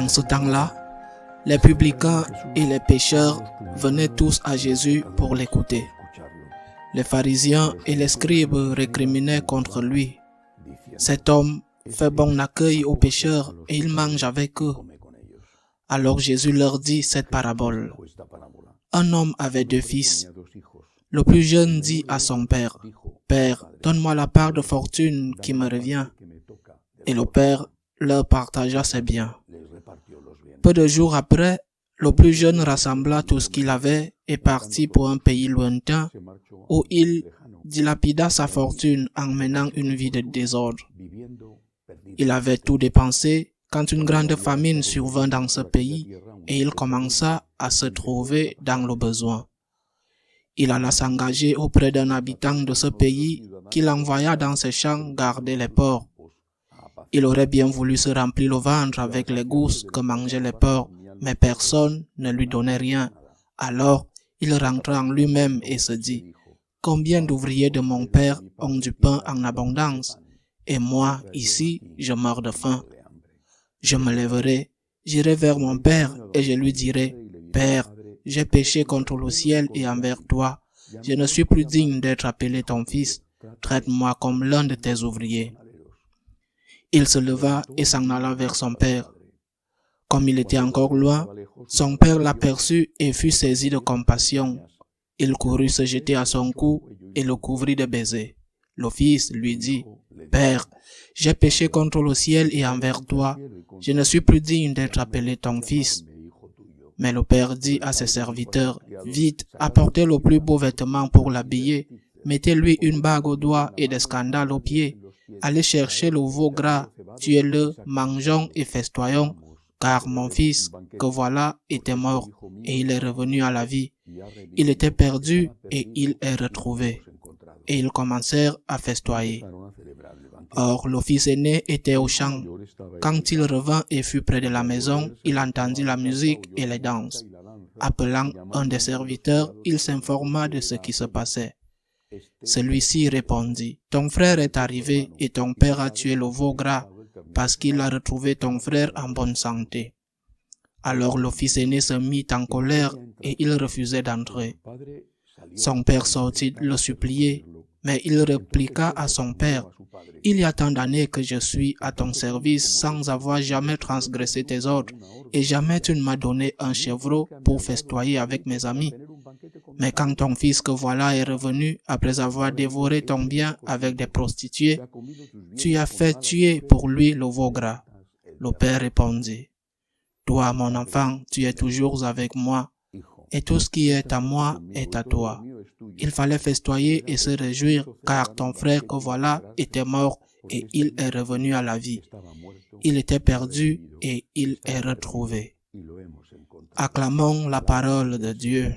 En ce temps-là, les publicains et les pécheurs venaient tous à Jésus pour l'écouter. Les pharisiens et les scribes récriminaient contre lui. Cet homme fait bon accueil aux pécheurs et il mange avec eux. Alors Jésus leur dit cette parabole. Un homme avait 2 fils. Le plus jeune dit à son père, « Père, donne-moi la part de fortune qui me revient. » Et le père leur partagea ses biens. Peu de jours après, le plus jeune rassembla tout ce qu'il avait et partit pour un pays lointain où il dilapida sa fortune en menant une vie de désordre. Il avait tout dépensé quand une grande famine survint dans ce pays et il commença à se trouver dans le besoin. Il alla s'engager auprès d'un habitant de ce pays qu'il envoya dans ses champs garder les porcs. Il aurait bien voulu se remplir le ventre avec les gousses que mangeaient les porcs, mais personne ne lui donnait rien. Alors, il rentra en lui-même et se dit, « Combien d'ouvriers de mon père ont du pain en abondance, et moi, ici, je meurs de faim. Je me lèverai, j'irai vers mon père et je lui dirai, « Père, j'ai péché contre le ciel et envers toi. Je ne suis plus digne d'être appelé ton fils. Traite-moi comme l'un de tes ouvriers. » Il se leva et s'en alla vers son père. Comme il était encore loin, son père l'aperçut et fut saisi de compassion. Il courut se jeter à son cou et le couvrit de baisers. Le fils lui dit, « Père, j'ai péché contre le ciel et envers toi. Je ne suis plus digne d'être appelé ton fils. » Mais le père dit à ses serviteurs, « Vite, apportez le plus beau vêtement pour l'habiller. Mettez-lui une bague au doigt et des scandales aux pieds. Allez chercher le veau gras, tuez-le, mangeons et festoyons. Car mon fils, que voilà, était mort, et il est revenu à la vie. Il était perdu, et il est retrouvé. » Et ils commencèrent à festoyer. Or, le fils aîné était au champ. Quand il revint et fut près de la maison, il entendit la musique et les danses. Appelant un des serviteurs, il s'informa de ce qui se passait. Celui-ci répondit, « Ton frère est arrivé et ton père a tué le veau gras parce qu'il a retrouvé ton frère en bonne santé. » Alors le fils aîné se mit en colère et il refusait d'entrer. Son père sortit le supplier, mais il répliqua à son père, « Il y a tant d'années que je suis à ton service sans avoir jamais transgressé tes ordres, et jamais tu ne m'as donné un chevreau pour festoyer avec mes amis. Mais quand ton fils que voilà est revenu, après avoir dévoré ton bien avec des prostituées, tu as fait tuer pour lui le veau gras. » Le père répondit, « Toi, mon enfant, tu es toujours avec moi, et tout ce qui est à moi est à toi. Il fallait festoyer et se réjouir, car ton frère que voilà était mort et il est revenu à la vie. Il était perdu et il est retrouvé. » Acclamons la parole de Dieu.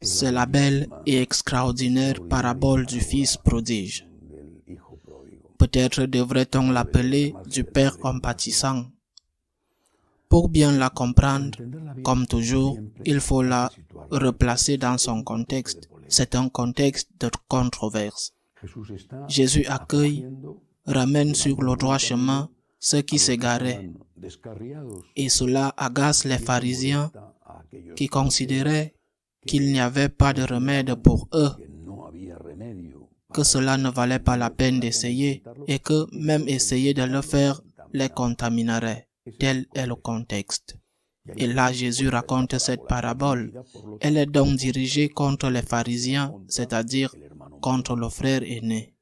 C'est la belle et extraordinaire parabole du Fils prodige. Peut-être devrait-on l'appeler du Père compatissant. Pour bien la comprendre, comme toujours, il faut la replacer dans son contexte. C'est un contexte de controverse. Jésus accueille, ramène sur le droit chemin ceux qui s'égaraient. Et cela agace les pharisiens qui considéraient qu'il n'y avait pas de remède pour eux, que cela ne valait pas la peine d'essayer et que même essayer de le faire les contaminerait. Tel est le contexte. Et là, Jésus raconte cette parabole. Elle est donc dirigée contre les pharisiens, c'est-à-dire contre le frère aîné.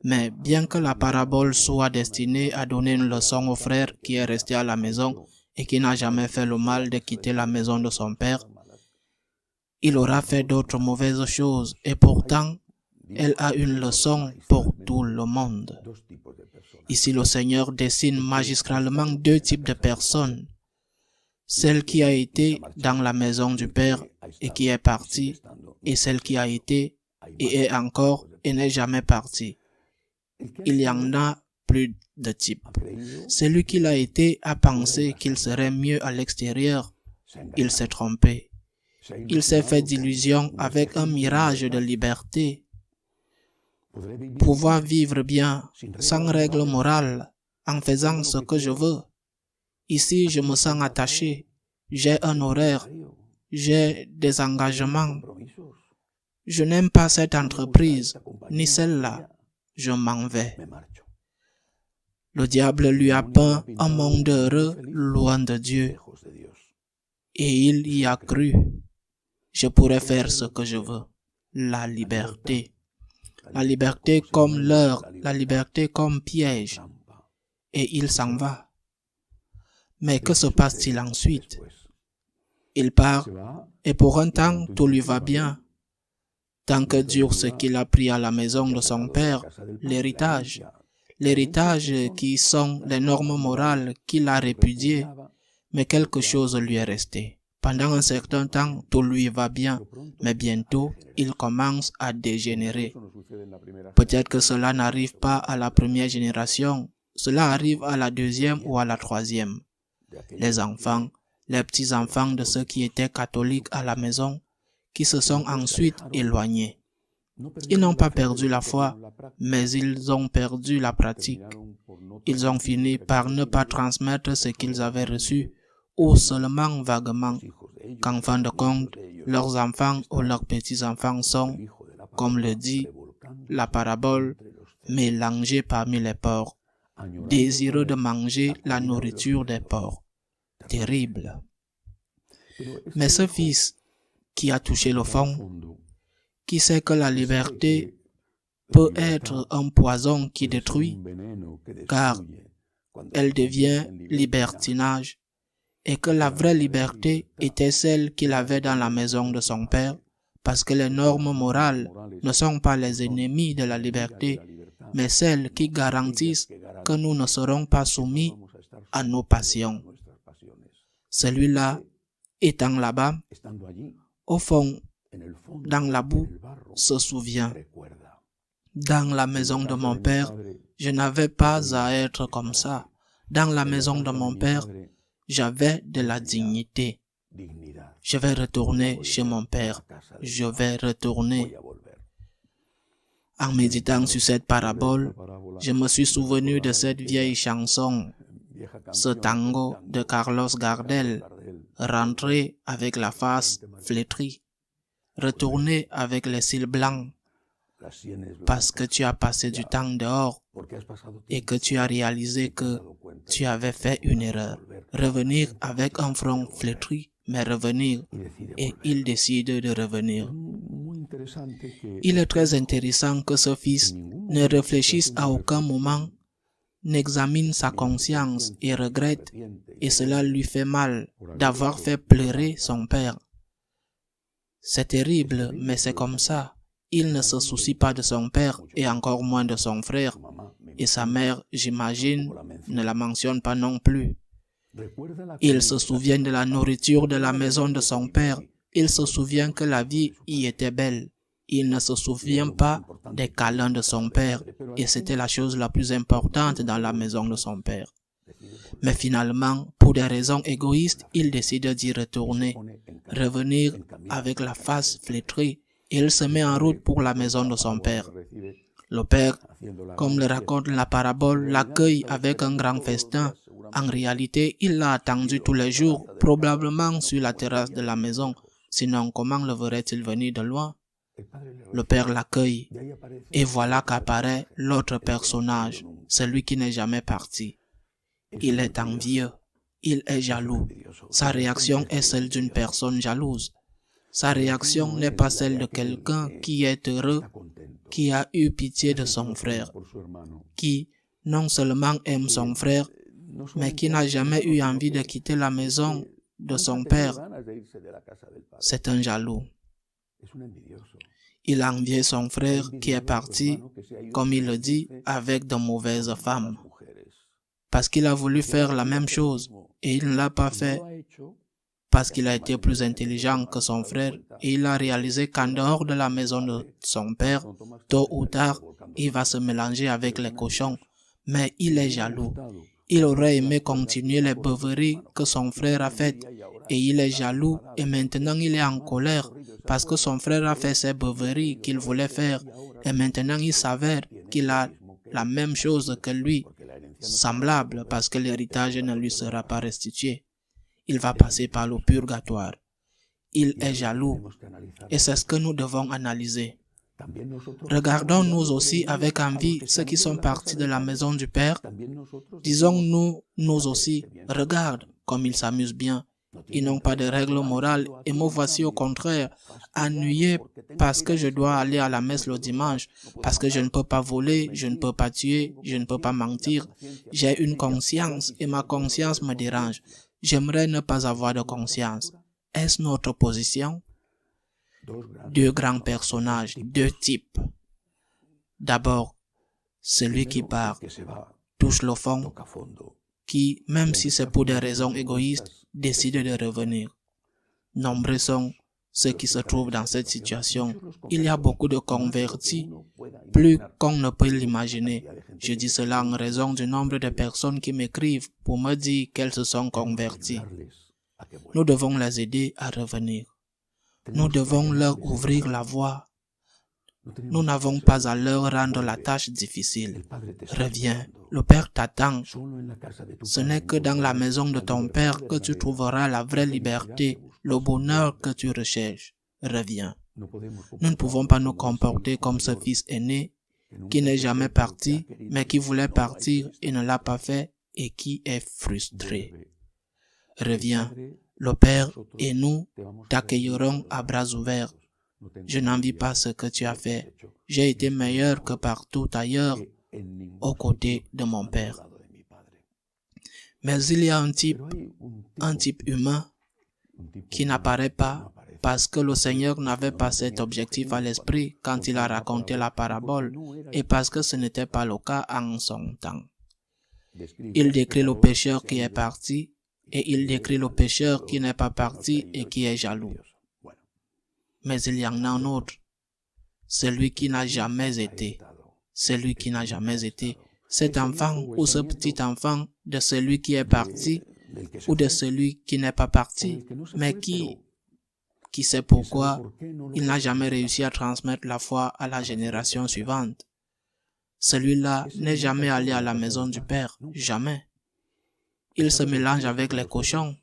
Mais bien que la parabole soit destinée à donner une leçon au frère qui est resté à la maison et qui n'a jamais fait le mal de quitter la maison de son père, il aura fait d'autres mauvaises choses et pourtant, elle a une leçon pour tout le monde. Ici, le Seigneur dessine magistralement 2 types de personnes. Celle qui a été dans la maison du Père et qui est partie, et celle qui a été et est encore et n'est jamais partie. Il y en a plus de types. Celui qui l'a été a pensé qu'il serait mieux à l'extérieur. Il s'est trompé. Il s'est fait d'illusions avec un mirage de liberté. pouvoir vivre bien, sans règle morale, en faisant ce que je veux. Ici, je me sens attaché, j'ai un horaire, j'ai des engagements. Je n'aime pas cette entreprise, ni celle-là, je m'en vais. Le diable lui a peint un monde heureux, loin de Dieu, et il y a cru. Je pourrais faire ce que je veux. La liberté. La liberté comme leurre, la liberté comme piège. Et il s'en va. Mais que se passe-t-il ensuite? Il part, et pour un temps, tout lui va bien. Tant que dure ce qu'il a pris à la maison de son père, l'héritage. L'héritage qui sont les normes morales qu'il a répudiées, mais quelque chose lui est resté. Pendant un certain temps, tout lui va bien, mais bientôt, il commence à dégénérer. Peut-être que cela n'arrive pas à la première génération, cela arrive à la deuxième ou à la troisième. Les enfants, les petits-enfants de ceux qui étaient catholiques à la maison, qui se sont ensuite éloignés. Ils n'ont pas perdu la foi, mais ils ont perdu la pratique. Ils ont fini par ne pas transmettre ce qu'ils avaient reçu, ou seulement vaguement, qu'en fin de compte, leurs enfants ou leurs petits-enfants sont, comme le dit la parabole, mélangés parmi les porcs, désireux de manger la nourriture des porcs. Terrible. Mais ce fils qui a touché le fond, qui sait que la liberté peut être un poison qui détruit, car elle devient libertinage, et que la vraie liberté était celle qu'il avait dans la maison de son père, parce que les normes morales ne sont pas les ennemis de la liberté, mais celles qui garantissent que nous ne serons pas soumis à nos passions. Celui-là, étant là-bas, au fond, dans la boue, se souvient. Dans la maison de mon père, je n'avais pas à être comme ça. Dans la maison de mon père, j'avais de la dignité. Je vais retourner chez mon père. Je vais retourner. En méditant sur cette parabole, je me suis souvenu de cette vieille chanson, ce tango de Carlos Gardel, rentrer avec la face flétrie, retourner avec les cils blancs, parce que tu as passé du temps dehors et que tu as réalisé que tu avais fait une erreur. Revenir avec un front flétri, mais revenir, et il décide de revenir. Il est très intéressant que ce fils ne réfléchisse à aucun moment, n'examine sa conscience et regrette, et cela lui fait mal d'avoir fait pleurer son père. C'est terrible, mais c'est comme ça. Il ne se soucie pas de son père et encore moins de son frère. Et sa mère, j'imagine, ne la mentionne pas non plus. Il se souvient de la nourriture de la maison de son père. Il se souvient que la vie y était belle. Il ne se souvient pas des câlins de son père. Et c'était la chose la plus importante dans la maison de son père. Mais finalement, pour des raisons égoïstes, il décide d'y retourner, revenir avec la face flétrie. Il se met en route pour la maison de son père. Le père, comme le raconte la parabole, l'accueille avec un grand festin. En réalité, il l'a attendu tous les jours, probablement sur la terrasse de la maison. Sinon, comment le verrait-il venir de loin? Le père l'accueille. Et voilà qu'apparaît l'autre personnage, celui qui n'est jamais parti. Il est envieux. Il est jaloux. Sa réaction est celle d'une personne jalouse. Sa réaction n'est pas celle de quelqu'un qui est heureux, qui a eu pitié de son frère, qui non seulement aime son frère, mais qui n'a jamais eu envie de quitter la maison de son père. C'est un jaloux. Il a envié son frère qui est parti, comme il le dit, avec de mauvaises femmes. Parce qu'il a voulu faire la même chose et il ne l'a pas fait. Parce qu'il a été plus intelligent que son frère et il a réalisé qu'en dehors de la maison de son père, tôt ou tard, il va se mélanger avec les cochons. Mais il est jaloux. Il aurait aimé continuer les beuveries que son frère a faites et il est jaloux et maintenant il est en colère parce que son frère a fait ces beuveries qu'il voulait faire et maintenant il s'avère qu'il a la même chose que lui, semblable parce que l'héritage ne lui sera pas restitué. Il va passer par le purgatoire. Il est jaloux et c'est ce que nous devons analyser. Regardons-nous aussi avec envie ceux qui sont partis de la maison du Père. Disons-nous, nous aussi, regarde comme ils s'amusent bien. Ils n'ont pas de règles morales et me voici au contraire, ennuyé parce que je dois aller à la messe le dimanche, parce que je ne peux pas voler, je ne peux pas tuer, je ne peux pas mentir. J'ai une conscience et ma conscience me dérange. J'aimerais ne pas avoir de conscience. Est-ce notre position? Deux grands personnages, deux types. D'abord, celui qui part, touche le fond, qui, même si c'est pour des raisons égoïstes, décide de revenir. Nombreux sont ceux qui se trouvent dans cette situation. Il y a beaucoup de convertis, plus qu'on ne peut l'imaginer. Je dis cela en raison du nombre de personnes qui m'écrivent pour me dire qu'elles se sont converties. Nous devons les aider à revenir. Nous devons leur ouvrir la voie. Nous n'avons pas à leur rendre la tâche difficile. Reviens, le Père t'attend. Ce n'est que dans la maison de ton Père que tu trouveras la vraie liberté, le bonheur que tu recherches. Reviens. Nous ne pouvons pas nous comporter comme ce fils aîné qui n'est jamais parti, mais qui voulait partir et ne l'a pas fait et qui est frustré. Reviens. Le Père et nous t'accueillerons à bras ouverts. Je n'envie pas ce que tu as fait. J'ai été meilleur que partout ailleurs aux côtés de mon Père. Mais il y a un type humain qui n'apparaît pas parce que le Seigneur n'avait pas cet objectif à l'esprit quand il a raconté la parabole et parce que ce n'était pas le cas en son temps. Il décrit le pécheur qui est parti et il décrit le pécheur qui n'est pas parti et qui est jaloux. Mais il y en a un autre, celui qui n'a jamais été, cet enfant ou ce petit enfant de celui qui est parti ou de celui qui n'est pas parti, mais qui sait pourquoi il n'a jamais réussi à transmettre la foi à la génération suivante. Celui-là n'est jamais allé à la maison du Père, jamais. Il se mélange avec les cochons.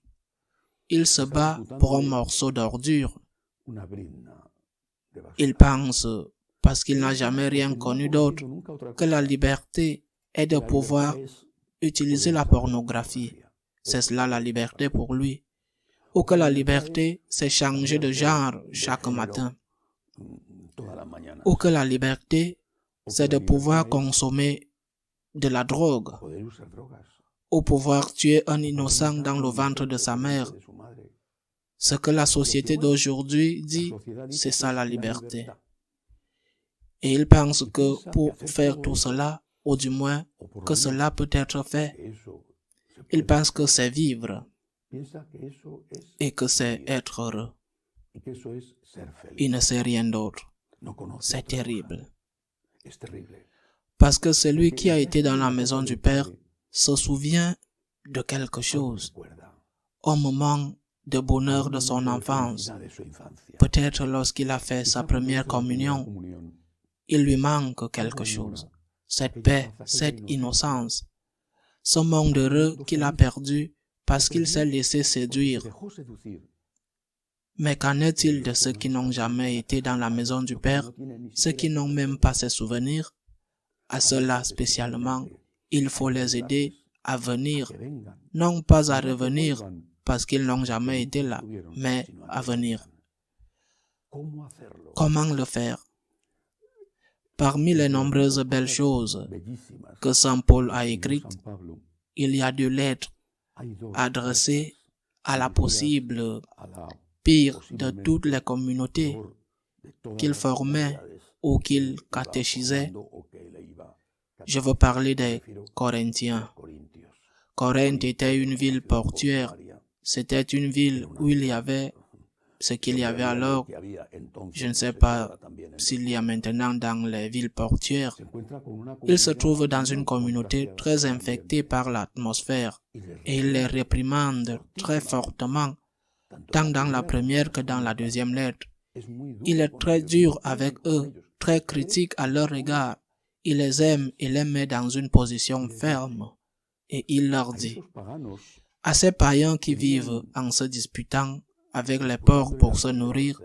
Il se bat pour un morceau d'ordure. Il pense, parce qu'il n'a jamais rien connu d'autre, que la liberté est de pouvoir utiliser la pornographie. C'est cela la liberté pour lui. Ou que la liberté, c'est changer de genre chaque matin. Ou que la liberté, c'est de pouvoir consommer de la drogue. Ou pouvoir tuer un innocent dans le ventre de sa mère. Ce que la société d'aujourd'hui dit, c'est ça la liberté. Et il pense que pour faire tout cela, ou du moins que cela peut être fait, il pense que c'est vivre et que c'est être heureux. Il ne sait rien d'autre. C'est terrible. Parce que celui qui a été dans la maison du Père se souvient de quelque chose au moment de bonheur de son enfance. Peut-être lorsqu'il a fait sa première communion, il lui manque quelque chose. Cette paix, cette innocence, ce monde heureux qu'il a perdu parce qu'il s'est laissé séduire. Mais qu'en est-il de ceux qui n'ont jamais été dans la maison du Père, ceux qui n'ont même pas ses souvenirs? À ceux-là spécialement, il faut les aider à venir, non pas à revenir parce qu'ils n'ont jamais été là, mais à venir. Comment le faire? Parmi les nombreuses belles choses que Saint Paul a écrites, il y a 2 lettres adressées à la possible pire de toutes les communautés qu'il formait ou qu'il catéchisait. Je veux parler des Corinthiens. Corinthe était une ville portuaire. C'était une ville où il y avait ce qu'il y avait alors. Je ne sais pas s'il y a maintenant dans les villes portuaires. Il se trouve dans une communauté très infectée par l'atmosphère et il les réprimande très fortement tant dans la première que dans la deuxième lettre. Il est très dur avec eux, très critique à leur égard. Il les aime et les met dans une position ferme. Et il leur dit, à ces païens qui vivent en se disputant avec les porcs pour se nourrir,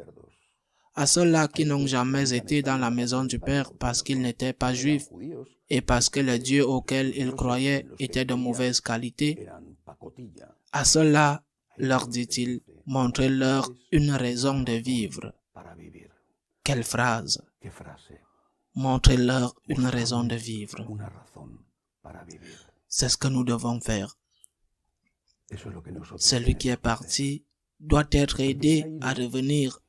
à ceux-là qui n'ont jamais été dans la maison du Père parce qu'ils n'étaient pas juifs et parce que les dieux auxquels ils croyaient étaient de mauvaise qualité, à ceux-là, leur dit-il, montrez-leur une raison de vivre. Quelle phrase! Montrez-leur une raison de vivre. C'est ce que nous devons faire. Celui qui est parti doit être aidé à revenir.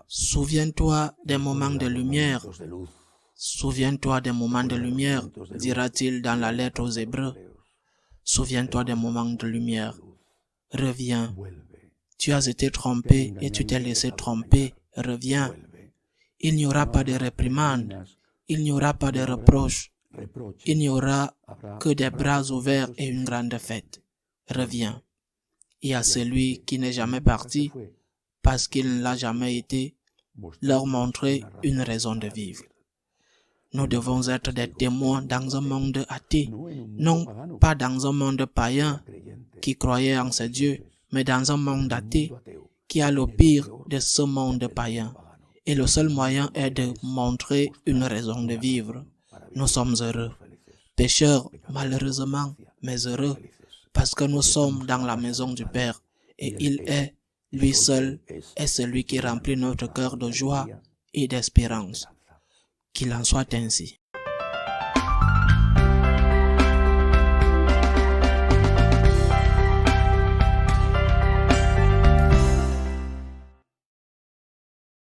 Souviens-toi des moments de lumière. Souviens-toi des moments de lumière, dira-t-il dans la lettre aux Hébreux. Souviens-toi des moments de lumière. Reviens. Tu as été trompé et tu t'es laissé tromper. Reviens. Il n'y aura pas de réprimande. Il n'y aura pas de reproche. Il n'y aura que des bras ouverts et une grande fête. Reviens. Et à celui qui n'est jamais parti, parce qu'il ne l'a jamais été, leur montrer une raison de vivre. Nous devons être des témoins dans un monde athée, non pas dans un monde païen qui croyait en ses dieux, mais dans un monde athée qui a le pire de ce monde païen. Et le seul moyen est de montrer une raison de vivre. Nous sommes heureux. Pécheurs, malheureusement, mais heureux, parce que nous sommes dans la maison du Père, et il est, lui seul, est celui qui remplit notre cœur de joie et d'espérance. Qu'il en soit ainsi.